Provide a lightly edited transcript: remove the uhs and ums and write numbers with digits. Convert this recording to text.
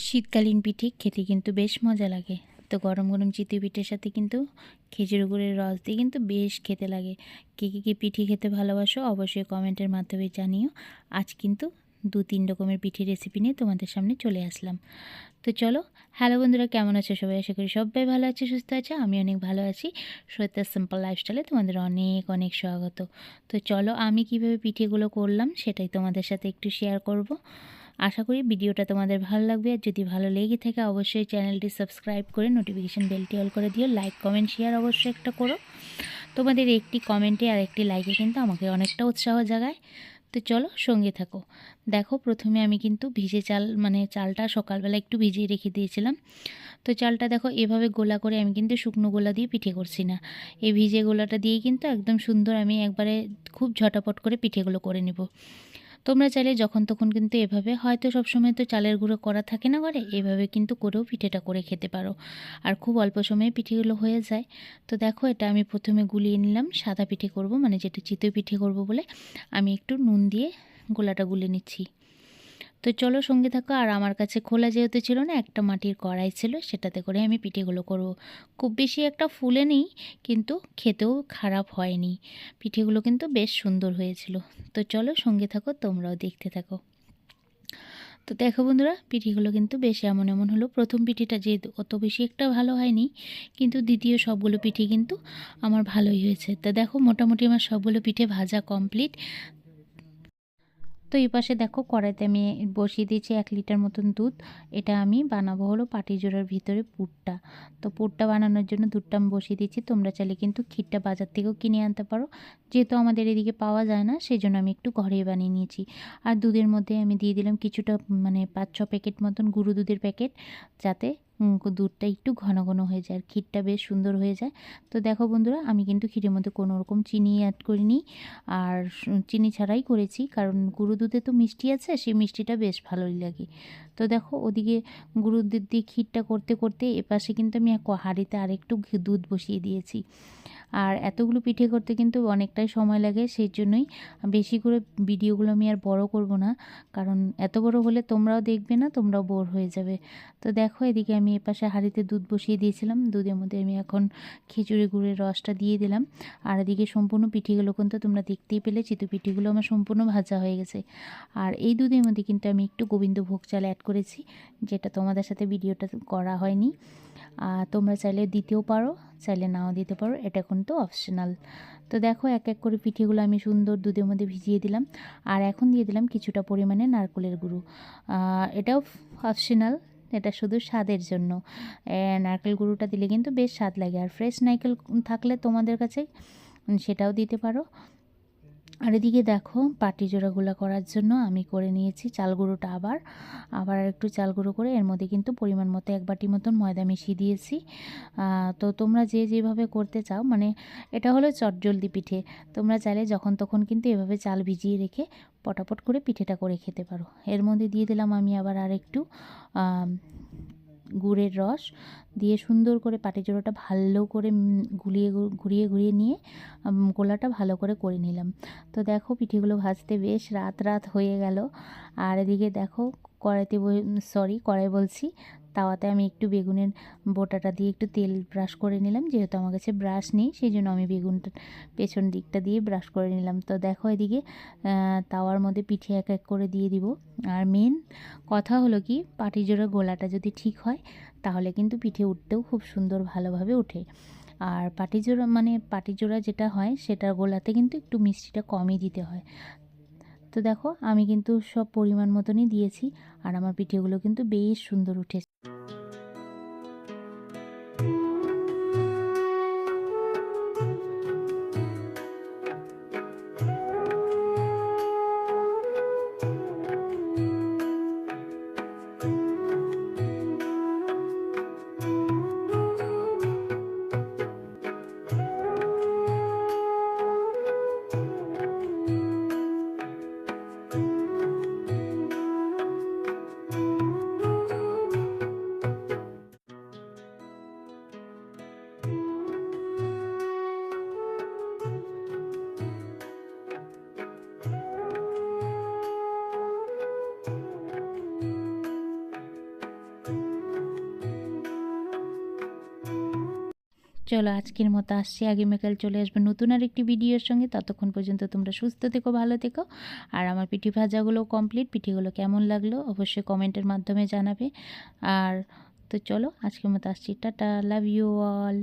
শীতকালীন পিঠে খেতে কিন্তু বেশ মজা লাগে। তো গরম গরম চিতই পিঠের সাথে কিন্তু খেজুর গুড়ের রস দিয়ে কিন্তু বেশ খেতে লাগে। কে কে পিঠে খেতে ভালোবাসো অবশ্যই কমেন্টের মাধ্যমে জানিও। আজ কিন্তু 2-3 রকমের পিঠের রেসিপি নিয়ে তোমাদের সামনে চলে আসলাম। তো চলো, হ্যালো বন্ধুরা, কেমন আছো সবাই? আশা করি সবাই ভালো আছে, সুস্থ আছে। আমি অনেক ভালো আছি। শ্বেতা's সিম্পল লাইফস্টাইলে তোমাদের অনেক অনেক স্বাগত। তো চলো, আমি কিভাবে পিঠেগুলো করলাম সেটাই তোমাদের সাথে একটু শেয়ার করব। আশা করি ভিডিওটা তোমাদের ভালো লাগবে। আর যদি ভালো লেগে থাকে অবশ্যই চ্যানেলটি সাবস্ক্রাইব করে নোটিফিকেশান বেলটি অল করে দিও। লাইক কমেন্ট শেয়ার অবশ্যই একটা করো। তোমাদের একটি কমেন্টে আর একটি লাইকে কিন্তু আমাকে অনেকটা উৎসাহ জাগায়। তো চলো, সঙ্গে থাকো। দেখো, প্রথমে আমি কিন্তু ভিজে চাল চালটা সকালবেলা একটু ভিজিয়ে রেখে দিয়েছিলাম। তো চালটা দেখো এভাবে গোলা করে, আমি কিন্তু শুকনো গোলা দিয়ে পিঠে করছি না। এই ভিজে গোলাটা দিয়েই কিন্তু একদম সুন্দর আমি একবারে খুব ঝটাপট করে পিঠেগুলো করে নেব। তোমরা চাইলে যখন তখন কিন্তু এভাবে, হয়তো সবসময় তো চালের গুঁড়ো করা থাকে না ঘরে, এভাবে কিন্তু করেও পিঠেটা করে খেতে পারো। আর খুব অল্প সময়ে পিঠেগুলো হয়ে যায়। তো দেখো, এটা আমি প্রথমে গুলিয়ে নিলাম। সাদা পিঠে করব, যেটা চিতই পিঠে করব বলে আমি একটু নুন দিয়ে গোলাটা গুলে নিচ্ছি। তো চলো, সঙ্গে থাকো। আর আমার কাছে খোলা যেহেতু ছিল না, একটা মাটির কড়াই ছিল, সেটাতে করে আমি পিঠেগুলো করব। খুব বেশি একটা ফুলে নেই, কিন্তু খেতেও খারাপ হয়নি। পিঠেগুলো কিন্তু বেশ সুন্দর হয়েছিল। তো চলো, সঙ্গে থাকো, তোমরাও দেখতে থাকো। তো দেখো বন্ধুরা, পিঠেগুলো কিন্তু বেশ এমন এমন হলো। প্রথম পিঠেটা যে অত বেশি একটা ভালো হয়নি, কিন্তু দ্বিতীয় সবগুলো পিঠে কিন্তু আমার ভালোই হয়েছে। তো দেখো, মোটামুটি আমার সবগুলো পিঠে ভাজা কমপ্লিট। তো এই পাশে দেখো, কড়াইতে আমি বসিয়ে দিয়েছি 1 লিটার মতন দুধ। এটা আমি বানাবো হলো পাটিজোড়ার ভিতরে পুরটা। তো পুরটা বানানোর জন্য দুধটা আমি বসিয়ে দিচ্ছি। তোমরা চাইলে কিন্তু ক্ষীরটা বাজার থেকেও কিনে আনতে পারো। যেহেতু আমাদের এদিকে পাওয়া যায় না, সেই জন্য আমি একটু ঘরেই বানিয়ে নিয়েছি। আর দুধের মধ্যে আমি দিয়ে দিলাম কিছুটা 5-6 প্যাকেট মতন গুঁড়ো দুধের প্যাকেট, যাতে দুধটা একটু ঘন ঘন হয়ে যায় আর ক্ষীরটা বেশ সুন্দর হয়ে যায়। তো দেখো বন্ধুরা, আমি কিন্তু ক্ষীরের মধ্যে কোনো রকম চিনি অ্যাড করিনি, আর চিনি ছাড়াই করেছি, কারণ গুঁড়ো দুধে তো মিষ্টি আছে, সেই মিষ্টিটা বেশ ভালোই লাগে। তো দেখো, ওদিকে গুঁড়ো দুধ দিয়ে ক্ষীরটা করতে করতে এপাশে কিন্তু আমি হাঁড়িতে আরেকটু দুধ বসিয়ে দিয়েছি। আর এতগুলো পিঠে করতে কিন্তু অনেকটাই সময় লাগে, সেই জন্যই বেশি করে ভিডিওগুলো আমি আর বড় করব না, কারণ এত বড় হলে তোমরাও দেখবে না, তোমরাও বোর হয়ে যাবে। তো দেখো, এদিকে আমি এপাশে হাঁড়িতে দুধ বসিয়ে দিয়েছিলাম। দুধের মধ্যে আমি এখন খিচুড়ি গুড়ের রসটা দিয়ে দিলাম। আর এদিকে সম্পূর্ণ পিঠেগুলো কিন্তু তোমরা দেখতেই পেলে, চিতই পিঠেগুলো আমার সম্পূর্ণ ভাজা হয়ে গেছে। আর এই দুধের মধ্যে কিন্তু আমি একটু গোবিন্দভোগ চাল অ্যাড করেছি, যেটা তোমাদের সাথে ভিডিওটা করা হয়নি। তোমরা চাইলে দিতেও পারো, চাইলে নাও দিতে পারো, এটা কিন্তু অপশনাল। তো দেখো, এক এক করে পিঠেগুলো আমি সুন্দর দুধের মধ্যে ভিজিয়ে দিলাম। আর এখন দিয়ে দিলাম কিছুটা পরিমাণে নারকেলের গুঁড়ো। এটাও অপশনাল, এটা শুধু স্বাদের জন্য। নারকেল গুঁড়োটা দিলে কিন্তু বেশ স্বাদ লাগে। আর ফ্রেশ নারকেল থাকলে তোমাদের কাছে সেটাও দিতে পারো। আর এদিকে দেখো, পাটি জোড়াগুলো করার জন্য আমি করে নিয়েছি চাল গুঁড়োটা। আবার একটু চাল গুঁড়ো করে এর মধ্যে কিন্তু পরিমাণ মতো 1 বাটি মতন ময়দা মিশিয়ে দিয়েছি। তো তোমরা যে যেভাবে করতে চাও, এটা হলো চটজলদি পিঠে। তোমরা চাইলে যখন তখন কিন্তু এভাবে চাল ভিজিয়ে রেখে পটাপট করে পিঠেটা করে খেতে পারো। এর মধ্যে দিয়ে দিলাম আমি আবার আরেকটু গুড়ের রস দিয়ে সুন্দর করে পাটিজোড়াটা ভালো করে ঘুরিয়ে ঘুরিয়ে নিয়ে গোলাটা ভালো করে করে নিলাম। তো দেখো, পিঠেগুলো ভাজতে বেশ রাত হয়ে গেল। আর এদিকে দেখো, কড়াই বলছি, তাওয়াতে আমি একটু বেগুনের বোটাটা দিয়ে একটু তেল ব্রাশ করে নিলাম। যেহেতু আমার কাছে ব্রাশ নেই, সেই জন্য আমি বেগুনটা পেছন দিকটা দিয়ে ব্রাশ করে নিলাম। তো দেখো, এদিকে তাওয়ার মধ্যে পিঠে এক এক করে দিয়ে দিব। আর মেন কথা হলো কি, পাটিজোড়া গোলাটা যদি ঠিক হয়, তাহলে কিন্তু পিঠে উঠতেও খুব সুন্দর ভালোভাবে ওঠে। আর পাটিজোড়া যেটা হয়, সেটার গোলাতে কিন্তু একটু মিষ্টিটা কমই দিতে হয়। তো দেখো, আমি কিন্তু সব পরিমাণ মতনই দিয়েছি, আর আমার পিঠেগুলো কিন্তু বেশ সুন্দর উঠেছে। চলো আজকের মতো আসছি, আগামীকাল চলে আসবে নতুন আরেকটি ভিডিওর সঙ্গে। ততক্ষণ পর্যন্ত তোমরা সুস্থ থেকো, ভালো থেকো। আর আমার পিঠে ভাজাগুলো কমপ্লিট, পিঠেগুলো কেমন লাগলো অবশ্যই কমেন্টের মাধ্যমে জানাবে। আর তো চলো আজকের মতো আসছি, টাটা, লাভ ইউ অল।